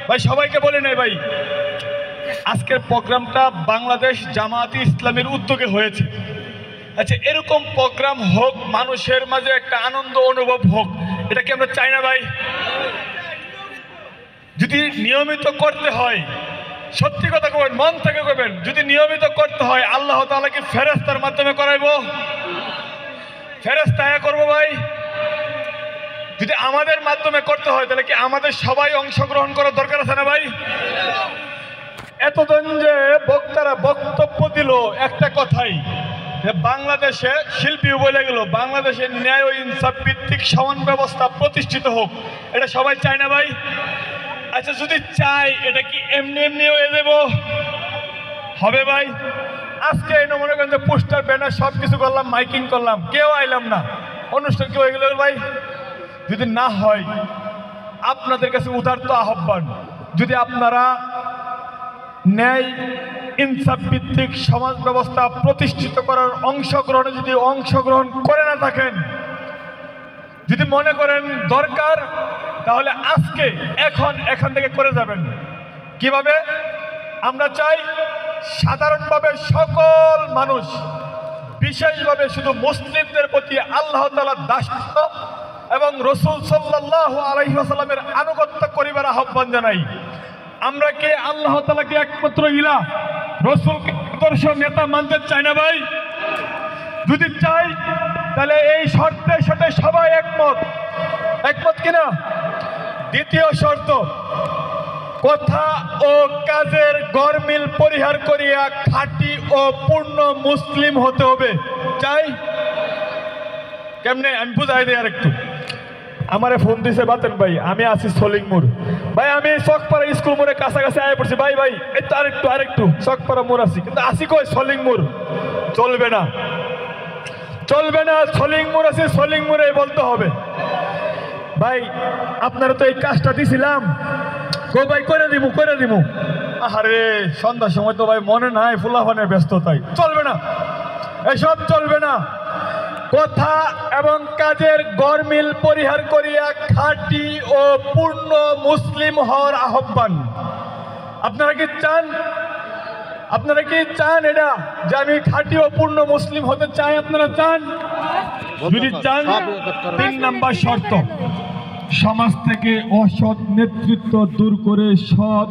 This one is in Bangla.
ভাই সবাইকে বলে নেই ভাই, আজকের প্রোগ্রামটা বাংলাদেশ জামায়াতে ইসলামের উদ্যোগে হয়েছে। আচ্ছা, এরকম প্রোগ্রাম হোক, মানুষের মাঝে একটা আনন্দ অনুভব হোক, এটা কি আমরা চাই না ভাই? যদি নিয়মিত করতে হয়, সত্যি কথা কবেন, মন থেকে কবেন, যদি নিয়মিত করতে হয় আল্লাহ তাআলা কি ফেরেশতার মাধ্যমে করাইবো? ফেরেশতা করবো ভাই? যদি আমাদের মাধ্যমে করতে হয় তাহলে কি আমাদের সবাই অংশগ্রহণ করার দরকার আছে না ভাই? এতদিন যে বক্তারা বক্তব্য দিল একটা কথাই, যে বাংলাদেশে শিল্পী বলে গেল বাংলাদেশে ন্যায় ও ইনসাফ ভিত্তিক সমান ব্যবস্থা প্রতিষ্ঠিত হোক, এটা সবাই চায় না ভাই? আচ্ছা, যদি চাই এটা কি এমনি এমনি হয়ে যাব? হবে ভাই? আজকে এই মনে করেন যে পোস্টার ব্যানার সব কিছু করলাম, মাইকিং করলাম, কেউ আইলাম না, অনুষ্ঠান কেউ হয়ে গেল ভাই? যদি না হয়, আপনাদের কাছে উদারত আহ্বান, যদি আপনারা ন্যায় ইনসাফ ভিত্তিক সমাজ ব্যবস্থা প্রতিষ্ঠিত করার অংশগ্রহণে যদি অংশগ্রহণ করে না থাকেন, যদি মনে করেন দরকার, তাহলে আজকে এখান থেকে করে যাবেন। কিভাবে? আমরা চাই সাধারণভাবে সকল মানুষ, বিশেষভাবে শুধু মুসলিমদের প্রতি আল্লাহ তাআলার দাসত্ব এবং রাসূল সাল্লাল্লাহু আলাইহি ওয়াসাল্লামের আনুগত্য করিবার আহ্বান জানাই। আমরা কি আল্লাহ তাআলাকে একমাত্র ইলাহ, রাসূলকে আদর্শ নেতা মানতে চাই না ভাই? যদি চাই তাহলে এই শর্তে সাথে সবাই একমত কিনা? দ্বিতীয় শর্ত, কথা ও কাজের গরমিল পরিহার করিয়া খাঁটি ও পূর্ণ মুসলিম হতে হবে। চাই? কেমনে আমি বুঝাই দিই আরেকটু। আমারে ফোন দিছে বাতেন ভাই, আমি আছি সলিংমুর ভাই, আমি চকপাড়া স্কুল মোড়ে কাছাকাছি আয় পড়ছি ভাই। এই তো আরেকটু চকপাড়া মোড় আছি, কিন্তু আসি কই সলিংমুর। চলবে না, সলিংমুর আছে, সলিংমুরে বলতে হবে ভাই। আপনারা তো এই কাজটা দিছিলাম, গো ভাই করে দিব। আরে সন্ধ্যার সময় তো ভাই মনে নাই, ফুলাফানের ব্যস্ততায় চলবে না, এসব চলবে না। কথা এবং কাজের গরমিল পরিহার করিয়া খাঁটি ও পূর্ণ মুসলিম হওয়ার আহ্বান। আপনারা কি চান এটা, যে আমি খাঁটি ও পূর্ণ মুসলিম হতে চাই? আপনারা চান? যদি চান, 3 নম্বর শর্ত, সমাজ থেকে অসৎ নেতৃত্ব দূর করে সৎ